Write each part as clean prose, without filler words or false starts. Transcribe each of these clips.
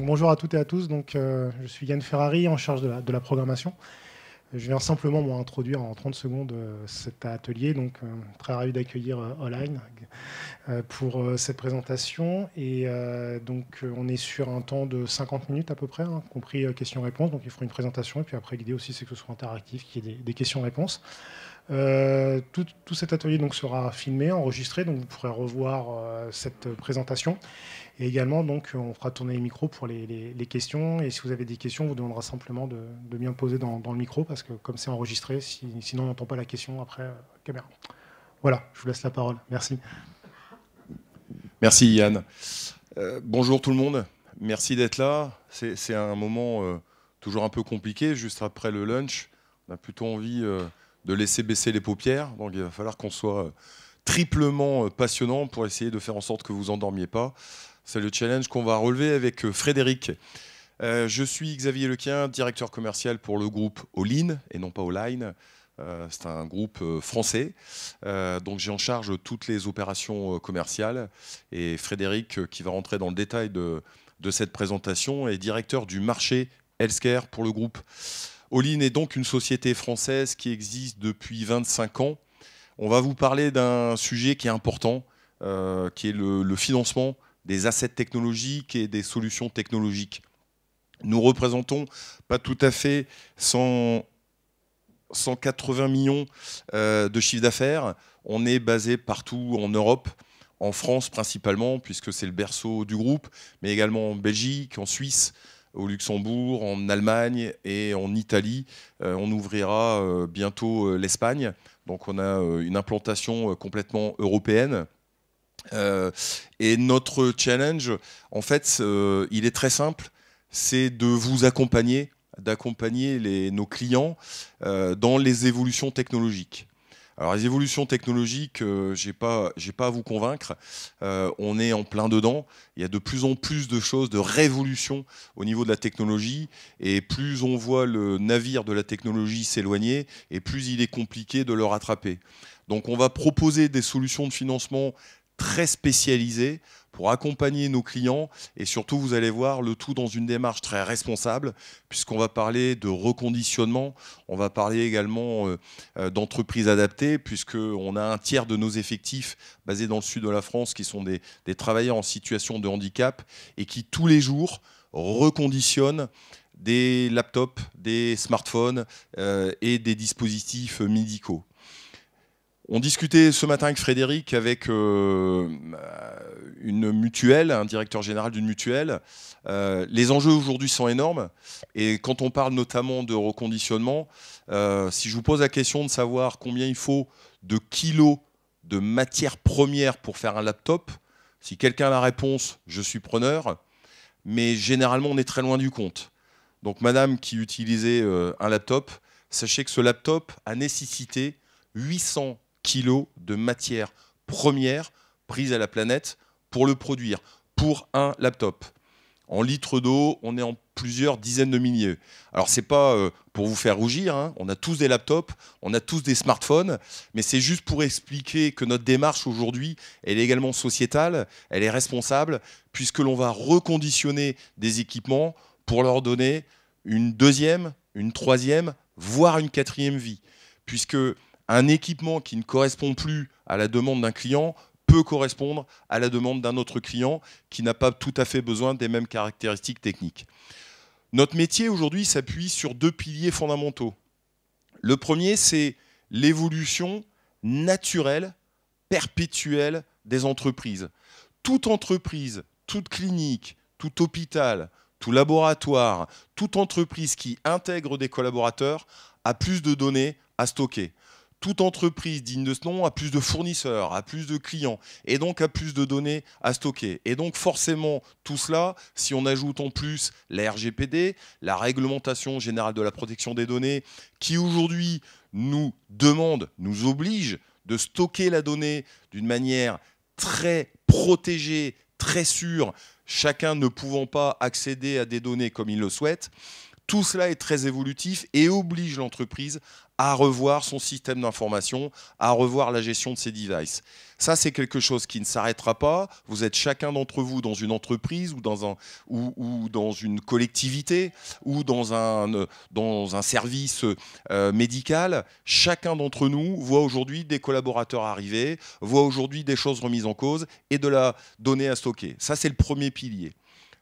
bonjour à toutes et à tous. Je suis Yann Ferrari, en charge de la programmation. Je viens simplement moi, introduire en 30 secondes cet atelier. Très ravi d'accueillir Online pour cette présentation. On est sur un temps de 50 minutes à peu près, hein, compris questions-réponses. Donc, il fera une présentation. Et puis après, l'idée aussi, c'est que ce soit interactif, qu'il y ait des questions-réponses. Tout cet atelier donc, sera filmé, enregistré. Donc, vous pourrez revoir cette présentation. Et également, on fera tourner les micros pour les questions. Et si vous avez des questions, on vous demandera simplement de bien poser dans le micro, parce que comme c'est enregistré, sinon on n'entend pas la question après caméra. Voilà, je vous laisse la parole. Merci. Merci Yann. Bonjour tout le monde. Merci d'être là. C'est un moment toujours un peu compliqué, juste après le lunch. On a plutôt envie de laisser baisser les paupières. Donc il va falloir qu'on soit triplement passionnant pour essayer de faire en sorte que vous endormiez pas. C'est le challenge qu'on va relever avec Frédéric. Je suis Xavier Lequien, directeur commercial pour le groupe All-in et non pas All-line. C'est un groupe français. Donc j'ai en charge toutes les opérations commerciales. Et Frédéric, qui va rentrer dans le détail de cette présentation, est directeur du marché healthcare pour le groupe. All-in est donc une société française qui existe depuis 25 ans. On va vous parler d'un sujet qui est important, qui est le financement des assets technologiques et des solutions technologiques. Nous représentons pas tout à fait 180 millions de chiffre d'affaires. On est basé partout en Europe, en France principalement, puisque c'est le berceau du groupe, mais également en Belgique, en Suisse, au Luxembourg, en Allemagne et en Italie. On ouvrira bientôt l'Espagne. Donc on a une implantation complètement européenne. Et notre challenge, en fait, il est très simple, c'est de vous accompagner, d'accompagner nos clients dans les évolutions technologiques. Alors les évolutions technologiques, j'ai pas à vous convaincre, on est en plein dedans, il y a de plus en plus de choses, de révolutions au niveau de la technologie, et plus on voit le navire de la technologie s'éloigner, et plus il est compliqué de le rattraper. Donc on va proposer des solutions de financement très spécialisé pour accompagner nos clients et surtout vous allez voir le tout dans une démarche très responsable puisqu'on va parler de reconditionnement, on va parler également d'entreprises adaptées puisqu'on a un tiers de nos effectifs basés dans le sud de la France qui sont des travailleurs en situation de handicap et qui tous les jours reconditionnent des laptops, des smartphones et des dispositifs médicaux. On discutait ce matin avec Frédéric avec une mutuelle, un directeur général d'une mutuelle. Les enjeux aujourd'hui sont énormes. Et quand on parle notamment de reconditionnement, si je vous pose la question de savoir combien il faut de kilos de matières premières pour faire un laptop, si quelqu'un a la réponse, je suis preneur. Mais généralement, on est très loin du compte. Donc madame qui utilisait un laptop, sachez que ce laptop a nécessité 800 kilos de matières premières prises à la planète pour le produire, pour un laptop. En litres d'eau, on est en plusieurs dizaines de milliers. Alors, c'est pas pour vous faire rougir, hein. On a tous des laptops, on a tous des smartphones, mais c'est juste pour expliquer que notre démarche aujourd'hui, elle est également sociétale, elle est responsable, puisque l'on va reconditionner des équipements pour leur donner une deuxième, une troisième, voire une quatrième vie. Puisque un équipement qui ne correspond plus à la demande d'un client peut correspondre à la demande d'un autre client qui n'a pas tout à fait besoin des mêmes caractéristiques techniques. Notre métier aujourd'hui s'appuie sur deux piliers fondamentaux. Le premier, c'est l'évolution naturelle, perpétuelle des entreprises. Toute entreprise, toute clinique, tout hôpital, tout laboratoire, toute entreprise qui intègre des collaborateurs a plus de données à stocker. Toute entreprise digne de ce nom a plus de fournisseurs, a plus de clients et donc a plus de données à stocker. Et donc forcément, tout cela, si on ajoute en plus la RGPD, la réglementation générale de la protection des données, qui aujourd'hui nous demande, nous oblige de stocker la donnée d'une manière très protégée, très sûre, chacun ne pouvant pas accéder à des données comme il le souhaite, Tout cela est très évolutif et oblige l'entreprise à revoir son système d'information, à revoir la gestion de ses devices. Ça, c'est quelque chose qui ne s'arrêtera pas. Vous êtes chacun d'entre vous dans une entreprise ou dans une collectivité ou dans un service médical. Chacun d'entre nous voit aujourd'hui des collaborateurs arriver, voit aujourd'hui des choses remises en cause et de la donnée à stocker. Ça, c'est le premier pilier.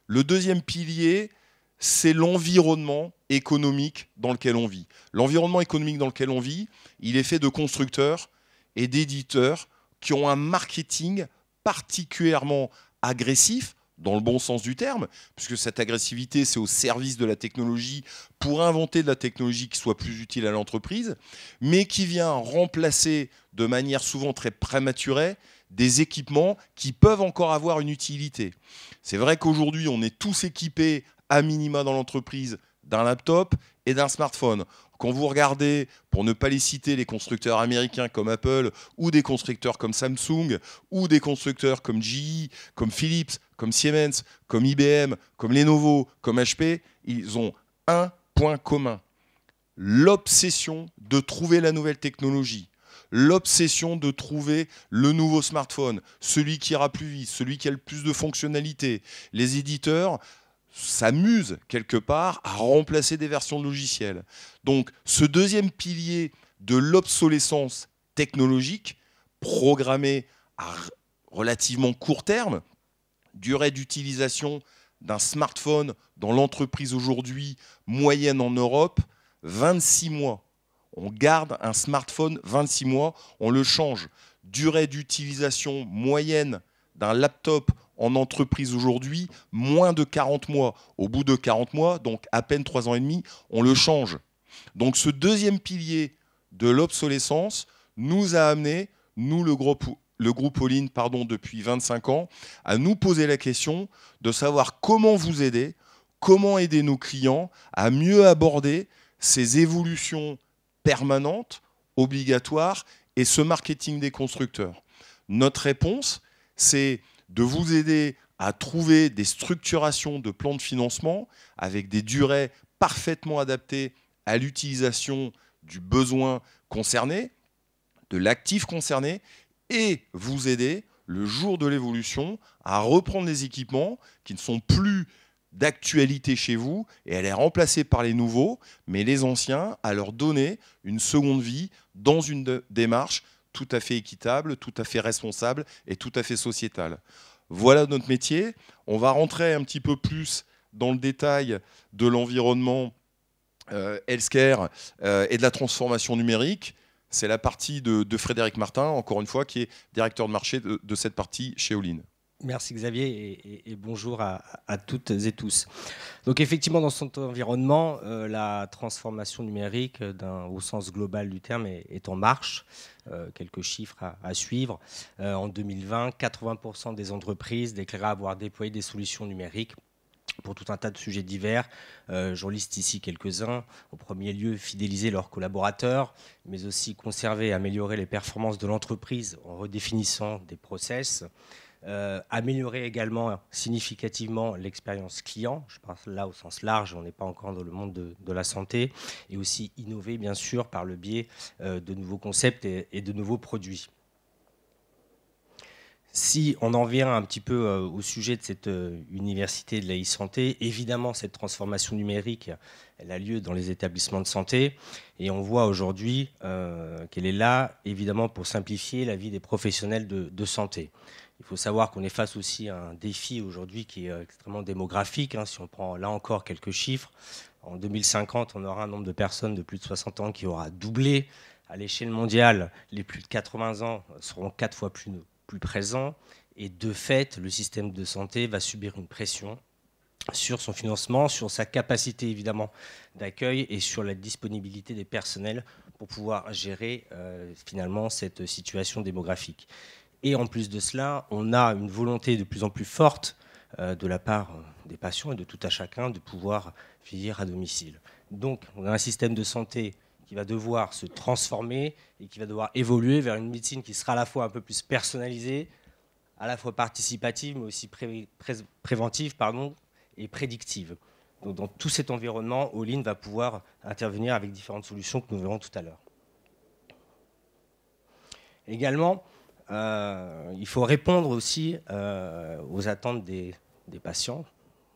Le deuxième pilier, c'est l'environnement économique dans lequel on vit. L'environnement économique dans lequel on vit, il est fait de constructeurs et d'éditeurs qui ont un marketing particulièrement agressif, dans le bon sens du terme, puisque cette agressivité, c'est au service de la technologie pour inventer de la technologie qui soit plus utile à l'entreprise, mais qui vient remplacer de manière souvent très prématurée des équipements qui peuvent encore avoir une utilité. C'est vrai qu'aujourd'hui, on est tous équipés à minima dans l'entreprise d'un laptop et d'un smartphone. Quand vous regardez, pour ne pas les citer, les constructeurs américains comme Apple ou des constructeurs comme Samsung ou des constructeurs comme GE, comme Philips, comme Siemens, comme IBM, comme Lenovo, comme HP, ils ont un point commun: l'obsession de trouver la nouvelle technologie. L'obsession de trouver le nouveau smartphone, celui qui ira plus vite, celui qui a le plus de fonctionnalités. Les éditeurs s'amusent quelque part à remplacer des versions de logiciels. Donc ce deuxième pilier de l'obsolescence technologique, programmée à relativement court terme, durée d'utilisation d'un smartphone dans l'entreprise aujourd'hui moyenne en Europe, 26 mois. On garde un smartphone 26 mois, on le change. Durée d'utilisation moyenne d'un laptop en entreprise aujourd'hui, moins de 40 mois. Au bout de 40 mois, donc à peine 3 ans et demi, on le change. Donc ce deuxième pilier de l'obsolescence nous a amené, nous le groupe All-in, depuis 25 ans, à nous poser la question de savoir comment vous aider, comment aider nos clients à mieux aborder ces évolutions permanentes, obligatoires, et ce marketing des constructeurs. Notre réponse, c'est de vous aider à trouver des structurations de plans de financement avec des durées parfaitement adaptées à l'utilisation du besoin concerné, de l'actif concerné, et vous aider, le jour de l'évolution, à reprendre les équipements qui ne sont plus d'actualité chez vous et à les remplacer par les nouveaux, mais les anciens, à leur donner une seconde vie dans une démarche tout à fait équitable, tout à fait responsable et tout à fait sociétale. Voilà notre métier. On va rentrer un petit peu plus dans le détail de l'environnement healthcare et de la transformation numérique. C'est la partie de Frédéric Martin, encore une fois, qui est directeur de marché de cette partie chez All-in. Merci Xavier et bonjour à toutes et tous. Donc effectivement, dans cet environnement, la transformation numérique au sens global du terme est en marche. Quelques chiffres à suivre. En 2020, 80% des entreprises déclaraient avoir déployé des solutions numériques pour tout un tas de sujets divers. J'en liste ici quelques-uns. Au premier lieu, fidéliser leurs collaborateurs, mais aussi conserver et améliorer les performances de l'entreprise en redéfinissant des process. Améliorer également significativement l'expérience client, je parle là au sens large, on n'est pas encore dans le monde de la santé, et aussi innover bien sûr par le biais de nouveaux concepts et de nouveaux produits. Si on en vient un petit peu au sujet de cette université de la e-santé, évidemment cette transformation numérique, elle a lieu dans les établissements de santé et on voit aujourd'hui qu'elle est là évidemment pour simplifier la vie des professionnels de santé. Il faut savoir qu'on est face aussi à un défi aujourd'hui qui est extrêmement démographique. Si on prend là encore quelques chiffres, en 2050, on aura un nombre de personnes de plus de 60 ans qui aura doublé. À l'échelle mondiale, les plus de 80 ans seront 4 fois plus présents. Et de fait, le système de santé va subir une pression sur son financement, sur sa capacité évidemment d'accueil et sur la disponibilité des personnels pour pouvoir gérer finalement cette situation démographique. Et en plus de cela, on a une volonté de plus en plus forte de la part des patients et de tout à chacun de pouvoir vieillir à domicile. Donc, on a un système de santé qui va devoir se transformer et qui va devoir évoluer vers une médecine qui sera à la fois un peu plus personnalisée, à la fois participative, mais aussi préventive et prédictive. Donc, dans tout cet environnement, All-in va pouvoir intervenir avec différentes solutions que nous verrons tout à l'heure. Également, il faut répondre aussi aux attentes des patients.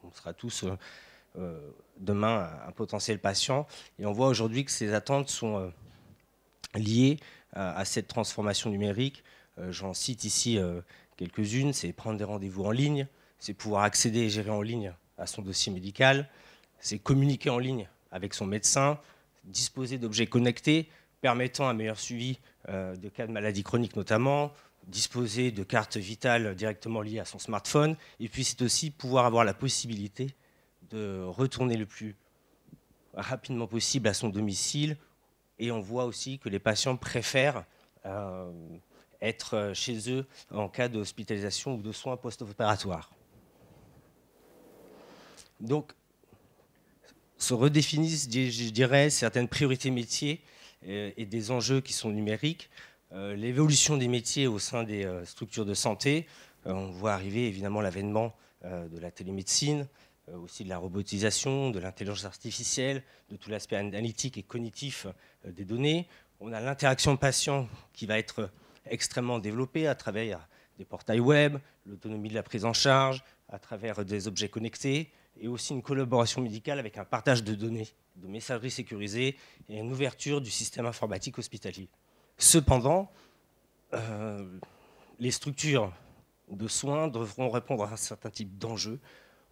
On sera tous demain un potentiel patient. Et on voit aujourd'hui que ces attentes sont liées à cette transformation numérique. J'en cite ici quelques-unes. C'est prendre des rendez-vous en ligne, c'est pouvoir accéder et gérer en ligne à son dossier médical, c'est communiquer en ligne avec son médecin, disposer d'objets connectés permettant un meilleur suivi de cas de maladies chroniques notamment, disposer de cartes vitales directement liées à son smartphone, et puis c'est aussi pouvoir avoir la possibilité de retourner le plus rapidement possible à son domicile. Et on voit aussi que les patients préfèrent être chez eux en cas d'hospitalisation ou de soins post-opératoires. Donc, se redéfinissent, je dirais, certaines priorités métiers et des enjeux qui sont numériques. L'évolution des métiers au sein des structures de santé. On voit arriver évidemment l'avènement de la télémédecine, aussi de la robotisation, de l'intelligence artificielle, de tout l'aspect analytique et cognitif des données. On a l'interaction patient qui va être extrêmement développée à travers des portails web, l'autonomie de la prise en charge, à travers des objets connectés, et aussi une collaboration médicale avec un partage de données, de messagerie sécurisée et une ouverture du système informatique hospitalier. Cependant, les structures de soins devront répondre à un certain type d'enjeux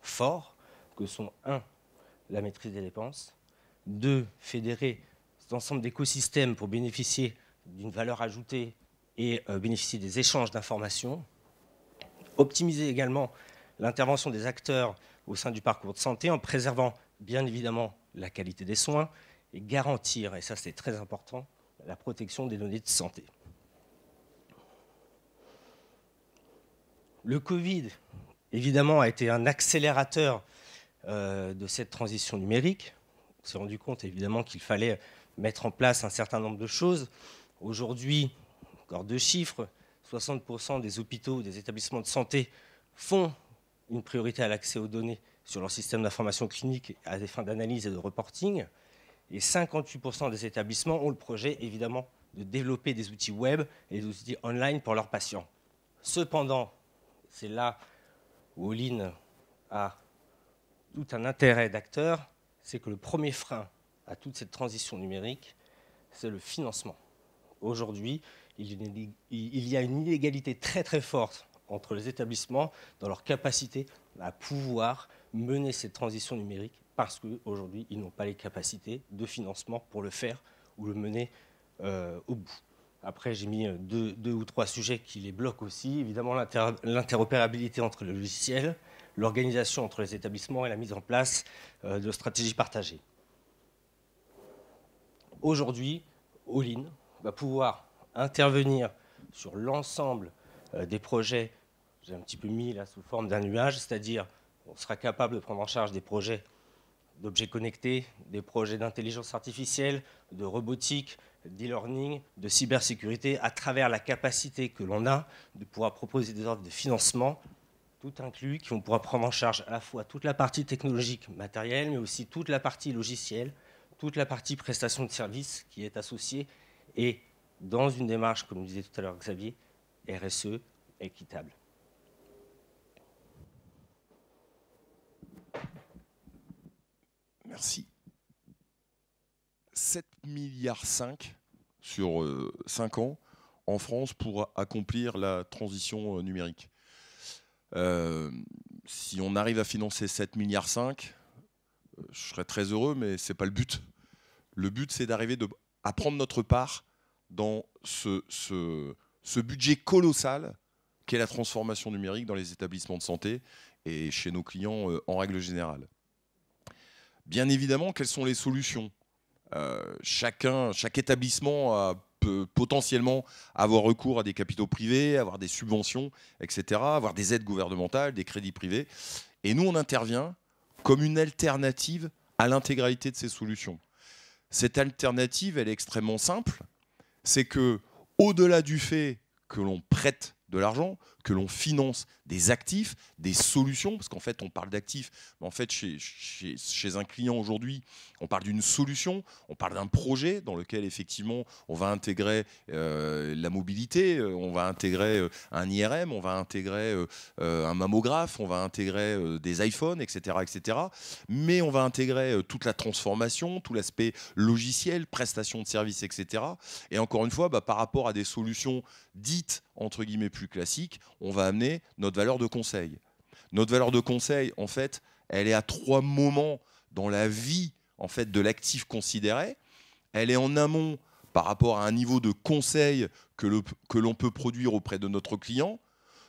forts, que sont 1. La maîtrise des dépenses, 2. Fédérer cet ensemble d'écosystèmes pour bénéficier d'une valeur ajoutée et bénéficier des échanges d'informations, optimiser également l'intervention des acteurs au sein du parcours de santé en préservant bien évidemment la qualité des soins et garantir, et ça c'est très important, la protection des données de santé. Le Covid, évidemment, a été un accélérateur de cette transition numérique. On s'est rendu compte évidemment qu'il fallait mettre en place un certain nombre de choses. Aujourd'hui, encore 2 chiffres, 60% des hôpitaux, des établissements de santé font une priorité à l'accès aux données sur leur système d'information clinique à des fins d'analyse et de reporting. Et 58% des établissements ont le projet, évidemment, de développer des outils web et des outils online pour leurs patients. Cependant, c'est là où All-in a tout un intérêt d'acteur, c'est que le premier frein à toute cette transition numérique, c'est le financement. Aujourd'hui, il y a une inégalité très très forte entre les établissements dans leur capacité à pouvoir mener cette transition numérique parce qu'aujourd'hui, ils n'ont pas les capacités de financement pour le faire ou le mener au bout. Après, j'ai mis deux ou trois sujets qui les bloquent aussi. Évidemment, l'interopérabilité entre les logiciels, l'organisation entre les établissements et la mise en place de stratégies partagées. Aujourd'hui, All-in va pouvoir intervenir sur l'ensemble des projets, j'ai un petit peu mis là sous forme d'un nuage, c'est-à-dire on sera capable de prendre en charge des projets d'objets connectés, des projets d'intelligence artificielle, de robotique, d'e-learning, de cybersécurité, à travers la capacité que l'on a de pouvoir proposer des ordres de financement, tout inclus, qui vont pouvoir prendre en charge à la fois toute la partie technologique matérielle, mais aussi toute la partie logicielle, toute la partie prestation de services qui est associée, et dans une démarche, comme disait tout à l'heure Xavier, RSE équitable. Merci. 7,5 milliards sur 5 ans en France pour accomplir la transition numérique. Si on arrive à financer 7,5 milliards, je serais très heureux, mais ce n'est pas le but. Le but, c'est d'arriver à prendre notre part dans ce budget colossal qu'est la transformation numérique dans les établissements de santé et chez nos clients en règle générale. Bien évidemment, quelles sont les solutions ? Chaque établissement peut potentiellement avoir recours à des capitaux privés, avoir des subventions, etc., avoir des aides gouvernementales, des crédits privés. Et nous, on intervient comme une alternative à l'intégralité de ces solutions. Cette alternative, elle est extrêmement simple. C'est que, au-delà du fait que l'on prête de l'argent, que l'on finance des actifs, des solutions, parce qu'en fait on parle d'actifs, mais en fait chez un client aujourd'hui, on parle d'une solution, on parle d'un projet dans lequel effectivement on va intégrer la mobilité, on va intégrer un IRM, on va intégrer un mammographe, on va intégrer des iPhones, etc., etc. Mais on va intégrer toute la transformation, tout l'aspect logiciel, prestation de services, etc. Et encore une fois, par rapport à des solutions dites entre guillemets plus classiques, on va amener notre valeur de conseil. Notre valeur de conseil, en fait, elle est à 3 moments dans la vie en fait, de l'actif considéré. Elle est en amont par rapport à un niveau de conseil que l'on peut produire auprès de notre client.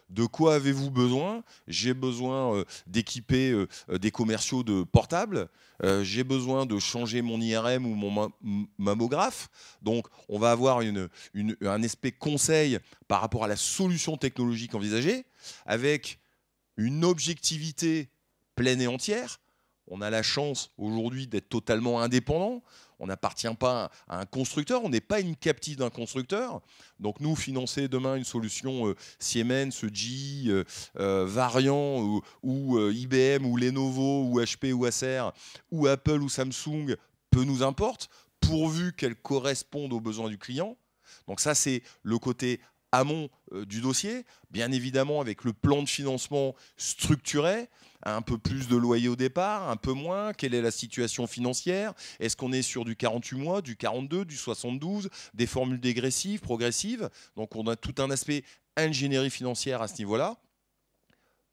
De quoi avez-vous besoin? J'ai besoin d'équiper des commerciaux de portables. J'ai besoin de changer mon IRM ou mon mammographe. Donc, on va avoir un aspect conseil par rapport à la solution technologique envisagée, avec une objectivité pleine et entière. On a la chance aujourd'hui d'être totalement indépendant. On n'appartient pas à un constructeur, on n'est pas une captive d'un constructeur. Donc nous, financer demain une solution Siemens, GE, Variant ou IBM ou Lenovo ou HP ou Acer ou Apple ou Samsung, peu nous importe, pourvu qu'elle corresponde aux besoins du client. Donc ça, c'est le côté amont du dossier, bien évidemment avec le plan de financement structuré, un peu plus de loyer au départ, un peu moins, quelle est la situation financière, est-ce qu'on est sur du 48 mois, du 42, du 72, des formules dégressives, progressives, donc on a tout un aspect ingénierie financière à ce niveau-là.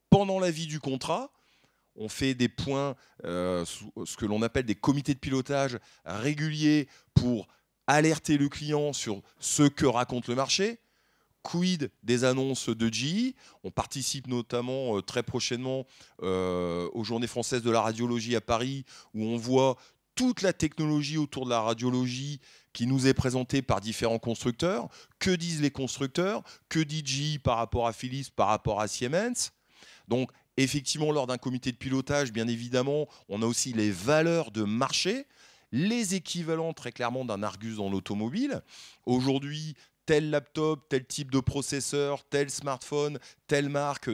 Pendant la vie du contrat, on fait des points, ce que l'on appelle des comités de pilotage réguliers pour alerter le client sur ce que raconte le marché. Quid des annonces de GE? On participe notamment très prochainement aux Journées françaises de la radiologie à Paris, où on voit toute la technologie autour de la radiologie qui nous est présentée par différents constructeurs. Que disent les constructeurs? Que dit GE par rapport à Philips, par rapport à Siemens? Donc, effectivement, lors d'un comité de pilotage, bien évidemment, on a aussi les valeurs de marché, les équivalents très clairement d'un Argus dans l'automobile. Aujourd'hui, tel laptop, tel type de processeur, tel smartphone, telle marque,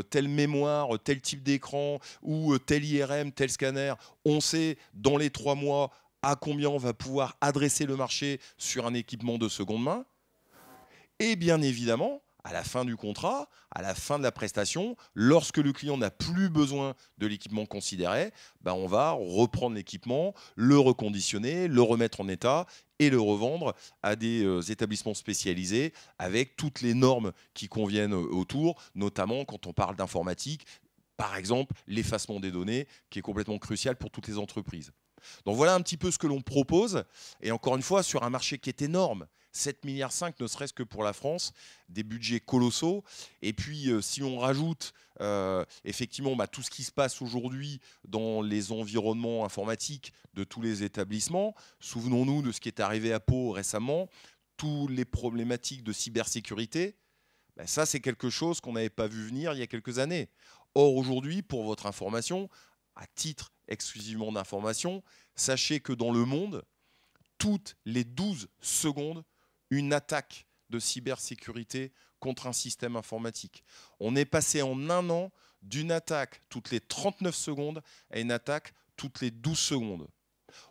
telle mémoire, tel type d'écran ou tel IRM, tel scanner, on sait dans les 3 mois à combien on va pouvoir adresser le marché sur un équipement de seconde main. Et bien évidemment, à la fin du contrat, à la fin de la prestation, lorsque le client n'a plus besoin de l'équipement considéré, on va reprendre l'équipement, le reconditionner, le remettre en état et le revendre à des établissements spécialisés avec toutes les normes qui conviennent autour, notamment quand on parle d'informatique, par exemple l'effacement des données qui est complètement crucial pour toutes les entreprises. Donc voilà un petit peu ce que l'on propose, et encore une fois sur un marché qui est énorme, 7,5 milliards ne serait-ce que pour la France, des budgets colossaux. Et puis si on rajoute effectivement tout ce qui se passe aujourd'hui dans les environnements informatiques de tous les établissements, souvenons-nous de ce qui est arrivé à Pau récemment, toutes les problématiques de cybersécurité, ça c'est quelque chose qu'on n'avait pas vu venir il y a quelques années. Or aujourd'hui, pour votre information, à titre exclusivement d'information, sachez que dans le monde, toutes les 12 secondes, une attaque de cybersécurité contre un système informatique. On est passé en un an d'une attaque toutes les 39 secondes à une attaque toutes les 12 secondes.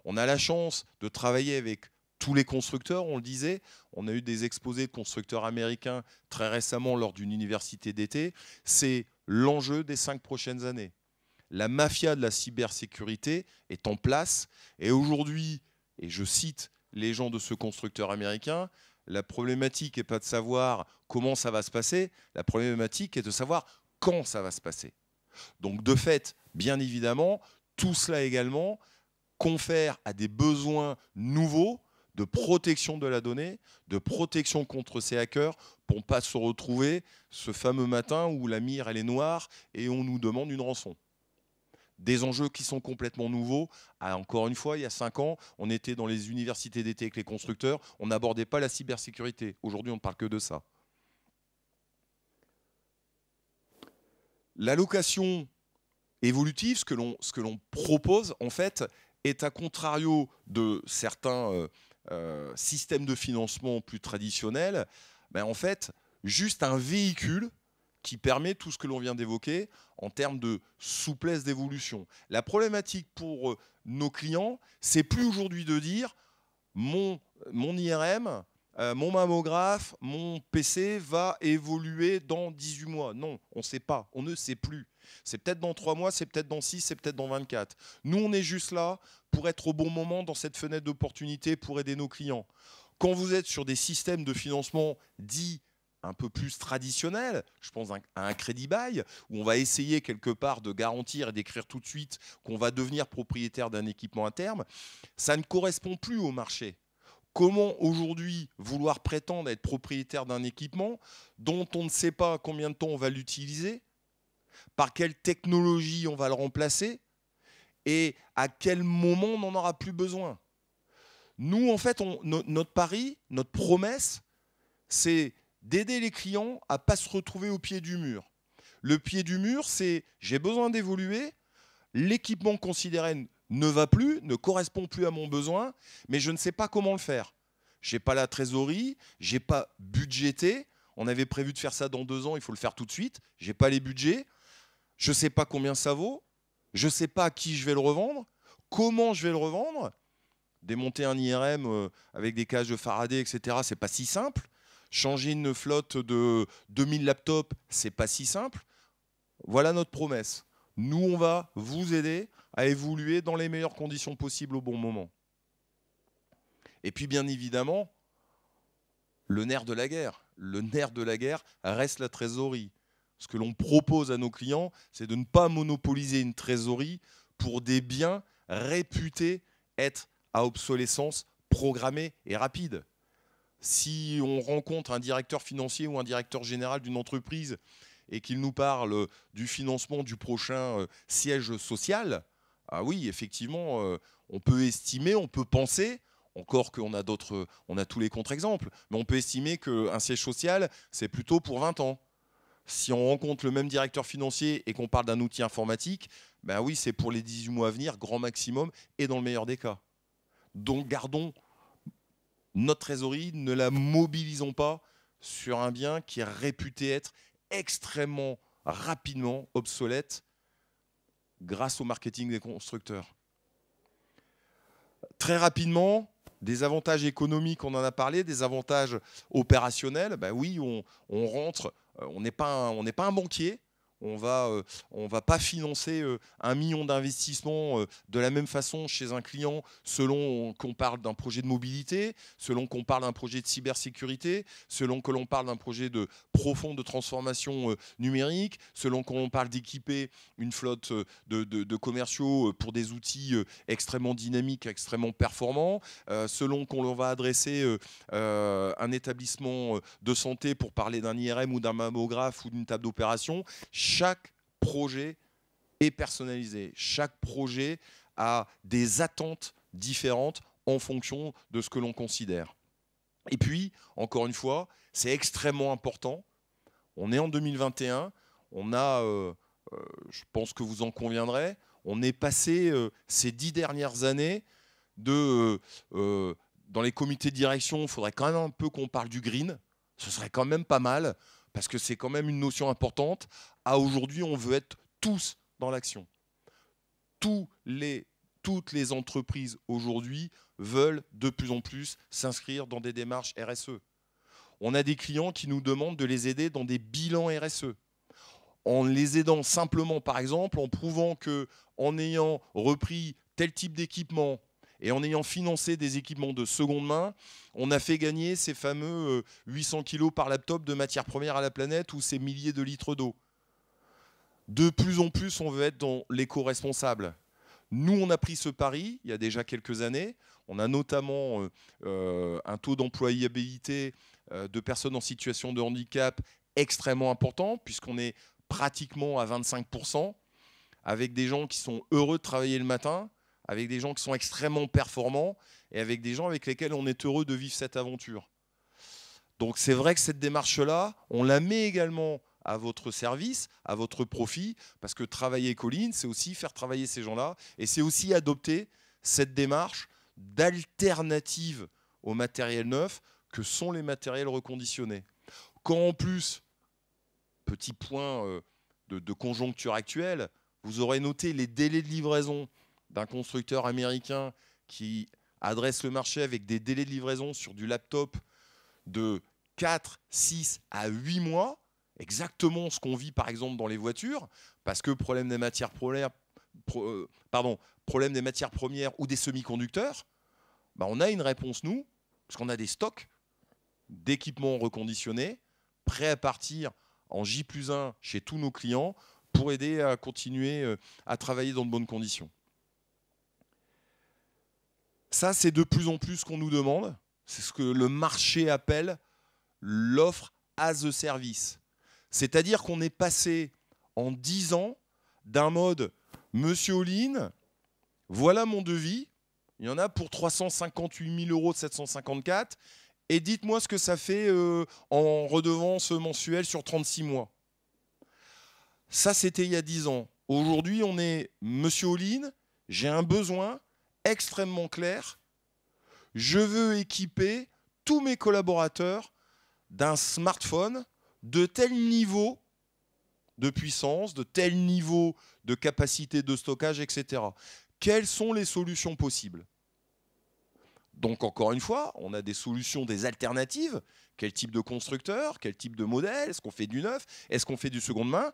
On a la chance de travailler avec tous les constructeurs, on le disait. On a eu des exposés de constructeurs américains très récemment lors d'une université d'été. C'est l'enjeu des 5 prochaines années. La mafia de la cybersécurité est en place et aujourd'hui, et je cite les gens de ce constructeur américain, la problématique n'est pas de savoir comment ça va se passer, la problématique est de savoir quand ça va se passer. Donc de fait, bien évidemment, tout cela également confère à des besoins nouveaux de protection de la donnée, de protection contre ces hackers, pour ne pas se retrouver ce fameux matin où la mire elle est noire et on nous demande une rançon. Des enjeux qui sont complètement nouveaux. Encore une fois, il y a 5 ans, on était dans les universités d'été avec les constructeurs, on n'abordait pas la cybersécurité. Aujourd'hui, on ne parle que de ça. La location évolutive, ce que l'on propose, en fait, est à contrario de certains systèmes de financement plus traditionnels, en fait, juste un véhicule qui permet tout ce que l'on vient d'évoquer en termes de souplesse d'évolution. La problématique pour nos clients, c'est plus aujourd'hui de dire mon IRM, mon mammographe, mon PC va évoluer dans 18 mois. Non, on ne sait pas, on ne sait plus. C'est peut-être dans 3 mois, c'est peut-être dans 6, c'est peut-être dans 24. Nous, on est juste là pour être au bon moment dans cette fenêtre d'opportunité pour aider nos clients. Quand vous êtes sur des systèmes de financement dits un peu plus traditionnels, je pense à un crédit bail, où on va essayer quelque part de garantir et d'écrire tout de suite qu'on va devenir propriétaire d'un équipement à terme, ça ne correspond plus au marché. Comment aujourd'hui vouloir prétendre être propriétaire d'un équipement dont on ne sait pas combien de temps on va l'utiliser, par quelle technologie on va le remplacer et à quel moment on n'en aura plus besoin. Nous, en fait, notre pari, notre promesse, c'est d'aider les clients à ne pas se retrouver au pied du mur. Le pied du mur, c'est j'ai besoin d'évoluer, l'équipement considéré ne va plus, ne correspond plus à mon besoin, mais je ne sais pas comment le faire. Je n'ai pas la trésorerie, je n'ai pas budgété. On avait prévu de faire ça dans 2 ans, il faut le faire tout de suite. Je n'ai pas les budgets, je ne sais pas combien ça vaut, je ne sais pas à qui je vais le revendre, comment je vais le revendre. Démonter un IRM avec des cages de Faraday, etc., c'est pas si simple. Changer une flotte de 2000 laptops, c'est pas si simple. Voilà notre promesse. Nous, on va vous aider à évoluer dans les meilleures conditions possibles au bon moment. Et puis, bien évidemment, le nerf de la guerre. Le nerf de la guerre reste la trésorerie. Ce que l'on propose à nos clients, c'est de ne pas monopoliser une trésorerie pour des biens réputés être à obsolescence programmée et rapide. Si on rencontre un directeur financier ou un directeur général d'une entreprise et qu'il nous parle du financement du prochain siège social, ah oui, effectivement, on peut estimer, on peut penser, encore qu'on a d'autres, on a tous les contre-exemples, mais on peut estimer qu'un siège social, c'est plutôt pour 20 ans. Si on rencontre le même directeur financier et qu'on parle d'un outil informatique, ben oui, c'est pour les 18 mois à venir, grand maximum, et dans le meilleur des cas. Donc gardons notre trésorerie, ne la mobilisons pas sur un bien qui est réputé être extrêmement rapidement obsolète grâce au marketing des constructeurs. Très rapidement, des avantages économiques, on en a parlé, des avantages opérationnels. Ben oui, on rentre, on n'est pas un banquier. On va pas financer 1 million d'investissements de la même façon chez un client selon qu'on parle d'un projet de mobilité, selon qu'on parle d'un projet de cybersécurité, selon que l'on parle d'un projet de profonde transformation numérique, selon qu'on parle d'équiper une flotte de commerciaux pour des outils extrêmement dynamiques, extrêmement performants, selon qu'on va adresser un établissement de santé pour parler d'un IRM ou d'un mammographe ou d'une table d'opération. Chaque projet est personnalisé. Chaque projet a des attentes différentes en fonction de ce que l'on considère. Et puis, encore une fois, c'est extrêmement important. On est en 2021. On a, je pense que vous en conviendrez, on est passé ces 10 dernières années dans les comités de direction, il faudrait quand même un peu qu'on parle du green. Ce serait quand même pas mal, parce que c'est quand même une notion importante. À aujourd'hui, on veut être tous dans l'action. Toutes les entreprises aujourd'hui veulent de plus en plus s'inscrire dans des démarches RSE. On a des clients qui nous demandent de les aider dans des bilans RSE. En les aidant simplement, par exemple, en prouvant qu'en ayant repris tel type d'équipement, et en ayant financé des équipements de seconde main, on a fait gagner ces fameux 800 kg par laptop de matières premières à la planète ou ces milliers de litres d'eau. De plus en plus, on veut être dans l'éco-responsable. Nous, on a pris ce pari il y a déjà quelques années. On a notamment un taux d'employabilité de personnes en situation de handicap extrêmement important, puisqu'on est pratiquement à 25%, avec des gens qui sont heureux de travailler le matin, avec des gens qui sont extrêmement performants et avec des gens avec lesquels on est heureux de vivre cette aventure. Donc c'est vrai que cette démarche-là, on la met également à votre service, à votre profit, parce que travailler Colline, c'est aussi faire travailler ces gens-là et c'est aussi adopter cette démarche d'alternative au matériel neuf que sont les matériels reconditionnés. Quand en plus, petit point de conjoncture actuelle, vous aurez noté les délais de livraison d'un constructeur américain qui adresse le marché avec des délais de livraison sur du laptop de 4, 6 à 8 mois, exactement ce qu'on vit par exemple dans les voitures, parce que problème des matières premières ou des semi-conducteurs, bah on a une réponse nous, parce qu'on a des stocks d'équipements reconditionnés, prêts à partir en J+1 chez tous nos clients pour aider à continuer à travailler dans de bonnes conditions. Ça, c'est de plus en plus ce qu'on nous demande. C'est ce que le marché appelle l'offre as a service. C'est-à-dire qu'on est passé en 10 ans d'un mode « Monsieur All-in, voilà mon devis, il y en a pour 358 000 € de 754, et dites-moi ce que ça fait en redevance mensuelle sur 36 mois. » Ça, c'était il y a 10 ans. Aujourd'hui, on est « Monsieur All-in, j'ai un besoin extrêmement clair. Je veux équiper tous mes collaborateurs d'un smartphone de tel niveau de puissance, de tel niveau de capacité de stockage, etc. Quelles sont les solutions possibles ? Donc, encore une fois, on a des solutions, des alternatives. Quel type de constructeur ? Quel type de modèle ? Est-ce qu'on fait du neuf ? Est-ce qu'on fait du seconde main ?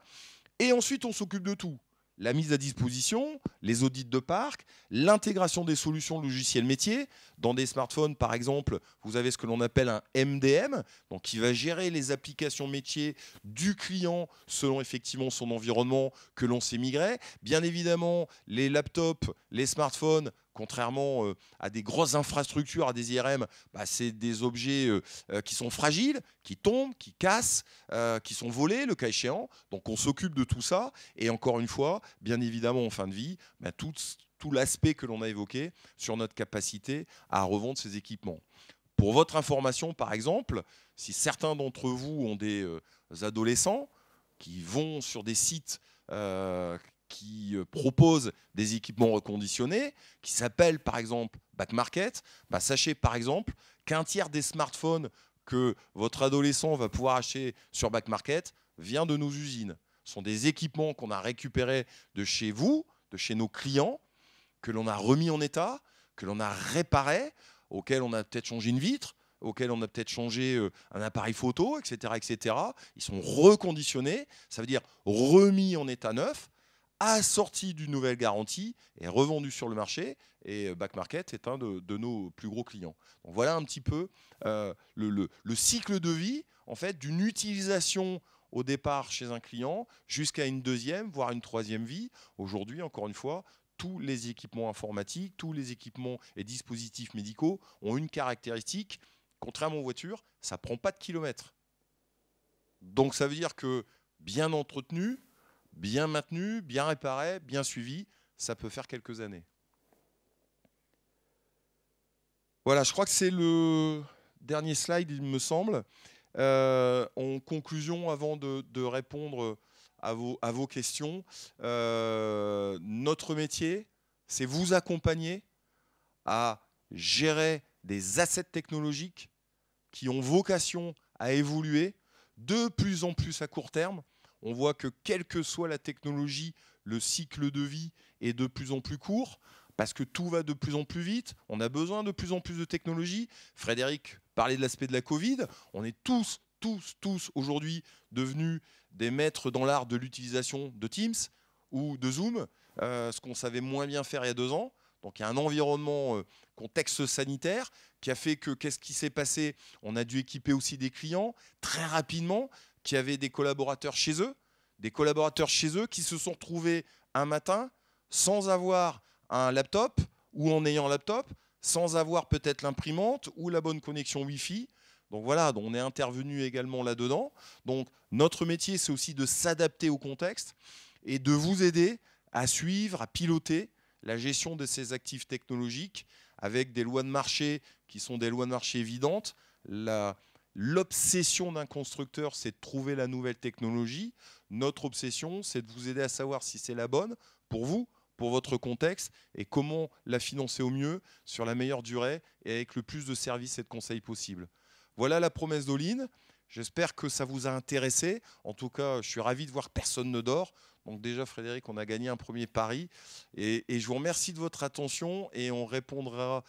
Et ensuite, on s'occupe de tout. La mise à disposition, les audits de parc, l'intégration des solutions logicielles métiers. Dans des smartphones, par exemple, vous avez ce que l'on appelle un MDM, donc qui va gérer les applications métiers du client selon effectivement son environnement que l'on s'est migré. Bien évidemment, les laptops, les smartphones, contrairement à des grosses infrastructures, à des IRM, bah, c'est des objets qui sont fragiles, qui tombent, qui cassent, qui sont volés, le cas échéant. Donc on s'occupe de tout ça. Et encore une fois, bien évidemment, en fin de vie, bah, tout l'aspect que l'on a évoqué sur notre capacité à revendre ces équipements. Pour votre information, par exemple, si certains d'entre vous ont des adolescents qui vont sur des sites qui proposent des équipements reconditionnés, qui s'appellent par exemple Back Market, bah, sachez par exemple qu'un tiers des smartphones que votre adolescent va pouvoir acheter sur Back Market vient de nos usines. Ce sont des équipements qu'on a récupérés de chez vous, de chez nos clients, que l'on a remis en état, que l'on a réparé, auxquels on a peut-être changé une vitre, auxquels on a peut-être changé un appareil photo, etc., etc. Ils sont reconditionnés, ça veut dire remis en état neuf, assorti d'une nouvelle garantie et revendu sur le marché. Et Back Market est un de nos plus gros clients. Donc voilà un petit peu le cycle de vie en fait, d'une utilisation au départ chez un client jusqu'à une deuxième, voire une troisième vie. Aujourd'hui, encore une fois, tous les équipements informatiques, tous les équipements et dispositifs médicaux ont une caractéristique. Contrairement aux voitures, ça ne prend pas de kilomètres. Donc ça veut dire que bien entretenu, bien maintenu, bien réparé, bien suivi, ça peut faire quelques années. Voilà, je crois que c'est le dernier slide, il me semble. En conclusion, avant de répondre à vos questions, notre métier, c'est vous accompagner à gérer des assets technologiques qui ont vocation à évoluer de plus en plus à court terme. On voit que quelle que soit la technologie, le cycle de vie est de plus en plus court parce que tout va de plus en plus vite. On a besoin de plus en plus de technologies. Frédéric parlait de l'aspect de la Covid. On est tous aujourd'hui devenus des maîtres dans l'art de l'utilisation de Teams ou de Zoom, ce qu'on savait moins bien faire il y a 2 ans. Donc il y a un environnement, contexte sanitaire, qui a fait que, qu'est-ce qui s'est passé ? On a dû équiper aussi des clients très rapidement qui avaient des collaborateurs chez eux qui se sont retrouvés un matin sans avoir un laptop ou en ayant un laptop, sans avoir peut-être l'imprimante ou la bonne connexion Wi-Fi. Donc voilà, on est intervenu également là-dedans. Donc notre métier, c'est aussi de s'adapter au contexte et de vous aider à suivre, à piloter la gestion de ces actifs technologiques avec des lois de marché qui sont des lois de marché évidentes. L'obsession d'un constructeur, c'est de trouver la nouvelle technologie. Notre obsession, c'est de vous aider à savoir si c'est la bonne pour vous, pour votre contexte, et comment la financer au mieux, sur la meilleure durée, et avec le plus de services et de conseils possibles. Voilà la promesse d'All-in. J'espère que ça vous a intéressé. En tout cas, je suis ravi de voir que personne ne dort. Donc déjà, Frédéric, on a gagné un premier pari. Et je vous remercie de votre attention et on répondra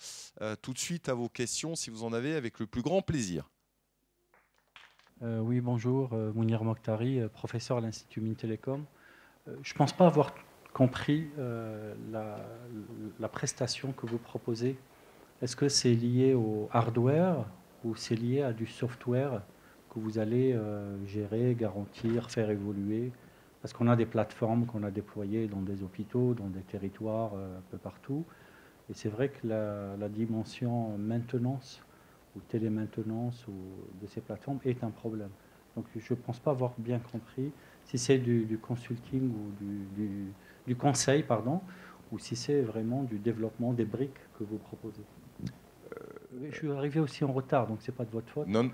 tout de suite à vos questions si vous en avez avec le plus grand plaisir. Oui, bonjour, Mounir Mokhtari, professeur à l'Institut Mines Télécom. Je ne pense pas avoir compris la prestation que vous proposez. Est-ce que c'est lié au hardware ou c'est lié à du software que vous allez gérer, garantir, faire évoluer? Parce qu'on a des plateformes qu'on a déployées dans des hôpitaux, dans des territoires un peu partout. Et c'est vrai que la dimension maintenance ou télémaintenance ou de ces plateformes est un problème. Donc je ne pense pas avoir bien compris si c'est du consulting ou du conseil, pardon, ou si c'est vraiment du développement des briques que vous proposez. Je suis arrivé aussi en retard, donc c'est pas de votre faute. Non,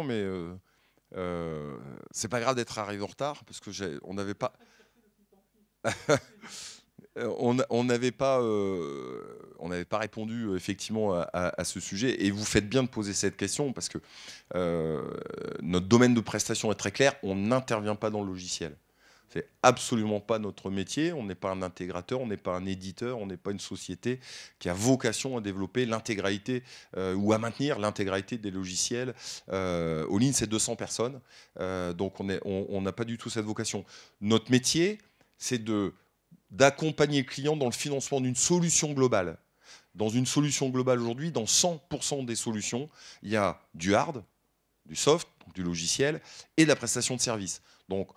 mais c'est pas grave d'être arrivé en retard parce que on n'avait pas. On n'avait pas répondu effectivement à ce sujet et vous faites bien de poser cette question parce que notre domaine de prestation est très clair, on n'intervient pas dans le logiciel. C'est absolument pas notre métier, on n'est pas un intégrateur, on n'est pas un éditeur, on n'est pas une société qui a vocation à développer l'intégralité ou à maintenir l'intégralité des logiciels. All-in, c'est 200 personnes, donc on n'a pas du tout cette vocation. Notre métier, c'est d'accompagner le client dans le financement d'une solution globale. Dans une solution globale aujourd'hui, dans 100% des solutions, il y a du hard, du soft, du logiciel et de la prestation de service. Donc,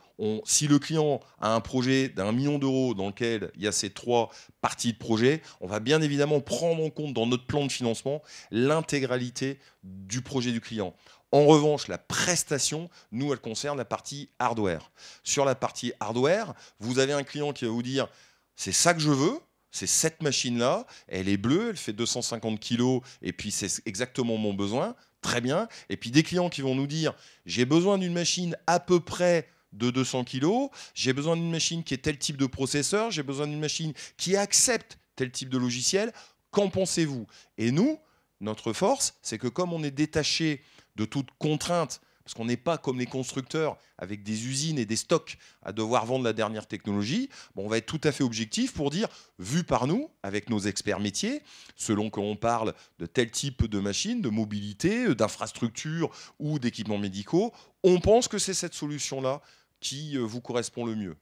si le client a un projet d'1 million d'euros dans lequel il y a ces 3 parties de projet, on va bien évidemment prendre en compte dans notre plan de financement l'intégralité du projet du client. En revanche, la prestation, nous, elle concerne la partie hardware. Sur la partie hardware, vous avez un client qui va vous dire « c'est ça que je veux ». C'est cette machine-là, elle est bleue, elle fait 250 kilos, et puis c'est exactement mon besoin, très bien. Et puis des clients qui vont nous dire, j'ai besoin d'une machine à peu près de 200 kilos, j'ai besoin d'une machine qui est tel type de processeur, j'ai besoin d'une machine qui accepte tel type de logiciel, qu'en pensez-vous? Et nous, notre force, c'est que comme on est détaché de toute contrainte, parce qu'on n'est pas comme les constructeurs avec des usines et des stocks à devoir vendre la dernière technologie, on va être tout à fait objectif pour dire, vu par nous, avec nos experts métiers, selon que l'on parle de tel type de machine, de mobilité, d'infrastructure ou d'équipements médicaux, on pense que c'est cette solution-là qui vous correspond le mieux.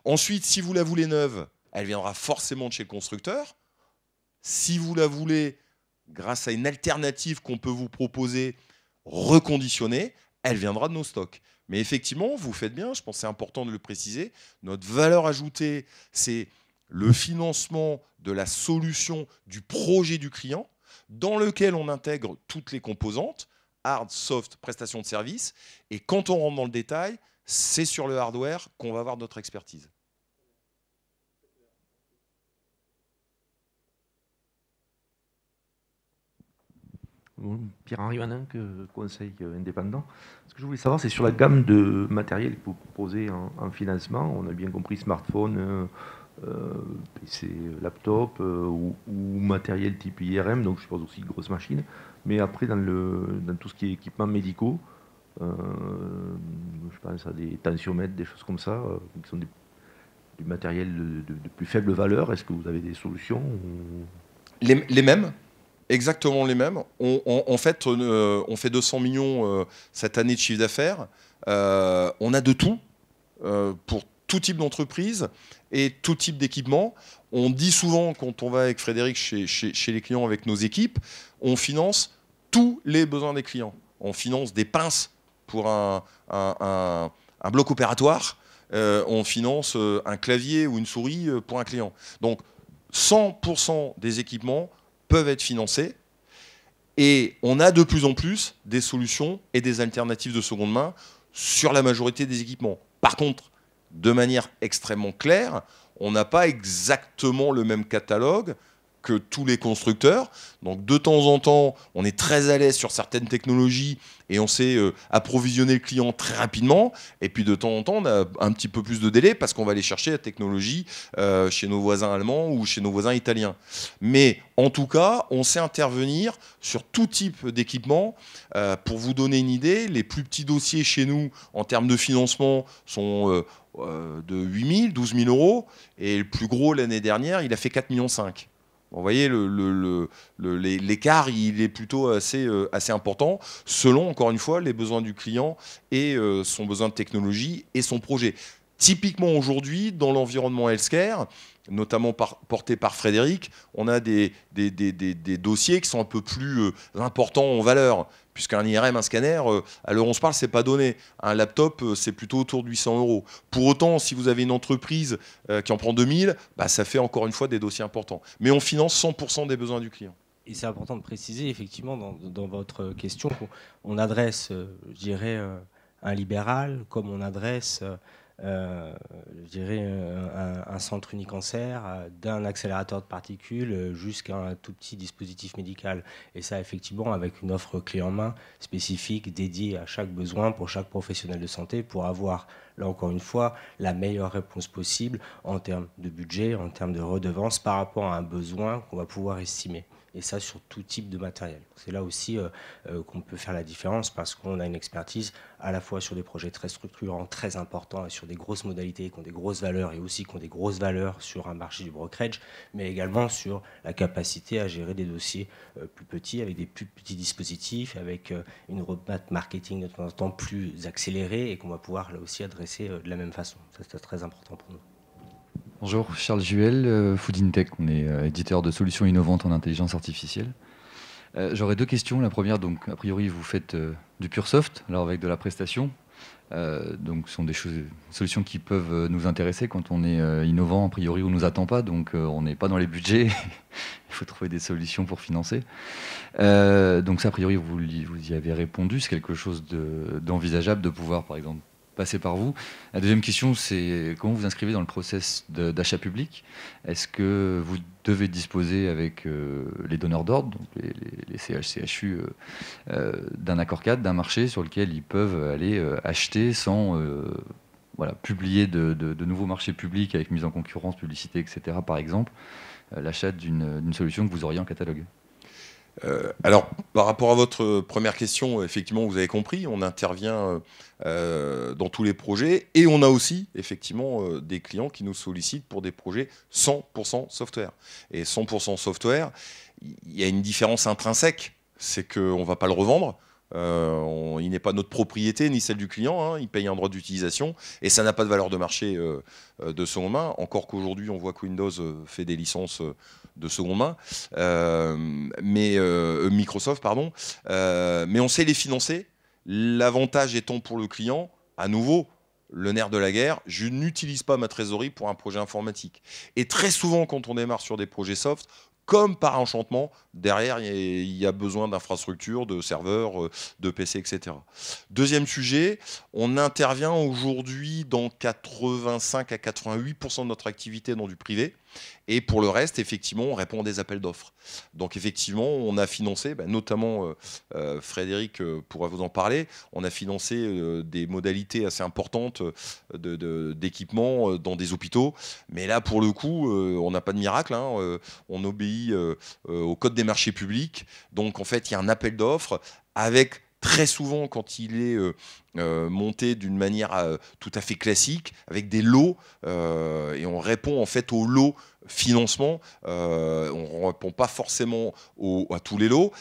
Ensuite, si vous la voulez neuve, elle viendra forcément de chez le constructeur. Si vous la voulez, grâce à une alternative qu'on peut vous proposer, reconditionnée, elle viendra de nos stocks. Mais effectivement, vous faites bien, je pense que c'est important de le préciser, notre valeur ajoutée, c'est le financement de la solution du projet du client, dans lequel on intègre toutes les composantes, hard, soft, prestation de service, et quand on rentre dans le détail, c'est sur le hardware qu'on va avoir notre expertise. Pierre-Henri Vanin, conseil indépendant. Ce que je voulais savoir, c'est sur la gamme de matériel que vous proposez en financement. On a bien compris smartphone, PC, laptop ou matériel type IRM, donc je suppose aussi grosses machines. Mais après, dans tout ce qui est équipements médicaux, je pense à des tensiomètres, des choses comme ça, qui sont du matériel de plus faible valeur. Est-ce que vous avez des solutions Les mêmes. Exactement les mêmes. En fait, on fait 200 millions cette année de chiffre d'affaires. On a de tout pour tout type d'entreprise et tout type d'équipement. On dit souvent, quand on va avec Frédéric chez les clients avec nos équipes, on finance tous les besoins des clients. On finance des pinces pour un bloc opératoire. On finance un clavier ou une souris pour un client. Donc, 100% des équipements peuvent être financés et on a de plus en plus des solutions et des alternatives de seconde main sur la majorité des équipements. Par contre, de manière extrêmement claire, on n'a pas exactement le même catalogue que tous les constructeurs. Donc de temps en temps, on est très à l'aise sur certaines technologies et on sait approvisionner le client très rapidement. Et puis de temps en temps, on a un petit peu plus de délai parce qu'on va aller chercher la technologie chez nos voisins allemands ou chez nos voisins italiens. Mais en tout cas, on sait intervenir sur tout type d'équipement. Pour vous donner une idée, les plus petits dossiers chez nous en termes de financement sont de 8 000, 12 000 euros. Et le plus gros l'année dernière, il a fait 4,5 millions. Vous voyez, l'écart, il est plutôt assez important, selon, encore une fois, les besoins du client et son besoin de technologie et son projet. Typiquement aujourd'hui, dans l'environnement healthcare, notamment porté par Frédéric, on a des dossiers qui sont un peu plus importants en valeur, puisqu'un IRM, un scanner, à l'heure où on se parle, c'est pas donné. Un laptop, c'est plutôt autour de 800 euros. Pour autant, si vous avez une entreprise qui en prend 2000, bah, ça fait encore une fois des dossiers importants. Mais on finance 100% des besoins du client. Et c'est important de préciser, effectivement, dans votre question, qu'on adresse, je dirais, un libéral, comme on adresse je dirais un centre unicancer, d'un accélérateur de particules jusqu'à un tout petit dispositif médical. Et ça, effectivement, avec une offre clé en main spécifique, dédiée à chaque besoin pour chaque professionnel de santé, pour avoir, là encore une fois, la meilleure réponse possible en termes de budget, en termes de redevance par rapport à un besoin qu'on va pouvoir estimer. Et ça sur tout type de matériel. C'est là aussi qu'on peut faire la différence parce qu'on a une expertise à la fois sur des projets très structurants, très importants, et sur des grosses modalités qui ont des grosses valeurs et aussi qui ont des grosses valeurs sur un marché du brokerage, mais également sur la capacité à gérer des dossiers plus petits, avec des plus petits dispositifs, avec une roadmap marketing de temps en temps plus accélérée et qu'on va pouvoir là aussi adresser de la même façon. Ça, c'est très important pour nous. Bonjour, Charles Juel, Foodintech, on est éditeur de solutions innovantes en intelligence artificielle. J'aurais deux questions. La première, donc, a priori, vous faites du pure soft, alors avec de la prestation. Donc, ce sont des solutions qui peuvent nous intéresser quand on est innovant, a priori, on ne nous attend pas, donc on n'est pas dans les budgets. Il faut trouver des solutions pour financer. Donc, ça, a priori, vous y avez répondu. C'est quelque chose d'envisageable de pouvoir, par exemple, passer par vous. La deuxième question, c'est comment vous inscrivez dans le process d'achat public? Est-ce que vous devez disposer avec les donneurs d'ordre, donc les CH, CHU, d'un accord cadre, d'un marché sur lequel ils peuvent aller acheter sans publier de nouveaux marchés publics avec mise en concurrence, publicité, etc., par exemple, l'achat d'une solution que vous auriez en catalogue? Alors, par rapport à votre première question, effectivement, vous avez compris, on intervient dans tous les projets et on a aussi, effectivement, des clients qui nous sollicitent pour des projets 100% software. Et 100% software, il y a une différence intrinsèque, c'est qu'on ne va pas le revendre. Il n'est pas notre propriété ni celle du client, hein, il paye un droit d'utilisation et ça n'a pas de valeur de marché de seconde main, encore qu'aujourd'hui on voit que Windows fait des licences de seconde main, Microsoft, pardon, mais on sait les financer. L'avantage étant pour le client, à nouveau, le nerf de la guerre, je n'utilise pas ma trésorerie pour un projet informatique. Et très souvent, quand on démarre sur des projets soft, comme par enchantement, derrière, il y a besoin d'infrastructures, de serveurs, de PC, etc. Deuxième sujet, on intervient aujourd'hui dans 85 à 88% de notre activité dans du privé. Et pour le reste, effectivement, on répond à des appels d'offres. Donc effectivement, on a financé, notamment Frédéric pourra vous en parler, on a financé des modalités assez importantes d'équipement dans des hôpitaux. Mais là, pour le coup, on n'a pas de miracle, hein, on obéit au code des marchés publics. Donc en fait, il y a un appel d'offres avec très souvent, quand il est monté d'une manière tout à fait classique, avec des lots, et on répond en fait aux lots financement, on ne répond pas forcément à tous les lots.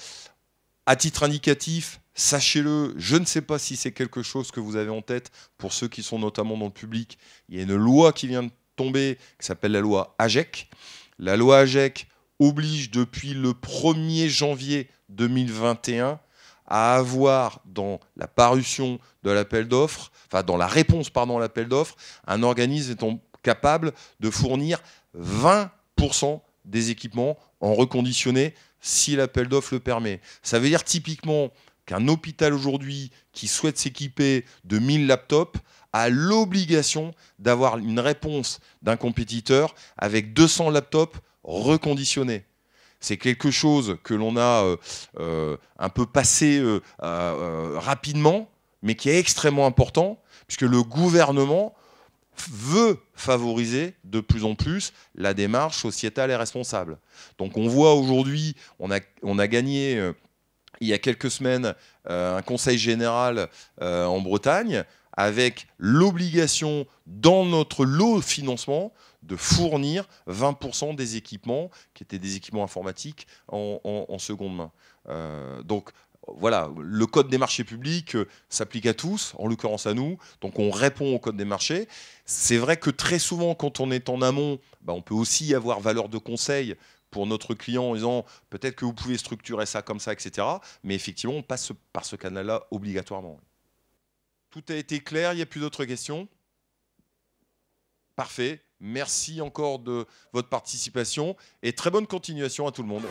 À titre indicatif, sachez-le, je ne sais pas si c'est quelque chose que vous avez en tête, pour ceux qui sont notamment dans le public, il y a une loi qui vient de tomber, qui s'appelle la loi AGEC. La loi AGEC oblige depuis le 1er janvier 2021 à avoir dans la parution de l'appel d'offres, enfin dans la réponse à l'appel d'offres, un organisme étant capable de fournir 20% des équipements en reconditionné si l'appel d'offres le permet. Ça veut dire typiquement qu'un hôpital aujourd'hui qui souhaite s'équiper de 1000 laptops a l'obligation d'avoir une réponse d'un compétiteur avec 200 laptops reconditionnés. C'est quelque chose que l'on a un peu passé rapidement, mais qui est extrêmement important, puisque le gouvernement veut favoriser de plus en plus la démarche sociétale et responsable. Donc on voit aujourd'hui, on a gagné il y a quelques semaines un conseil général en Bretagne avec l'obligation dans notre lot de financement de fournir 20% des équipements qui étaient des équipements informatiques en seconde main. Donc voilà, le code des marchés publics s'applique à tous, en l'occurrence à nous, donc on répond au code des marchés. C'est vrai que très souvent, quand on est en amont, on peut aussi avoir valeur de conseil pour notre client en disant peut-être que vous pouvez structurer ça comme ça, etc. Mais effectivement, on passe par ce canal-là obligatoirement. Tout a été clair, il n'y a plus d'autres questions? Parfait, merci encore de votre participation et très bonne continuation à tout le monde.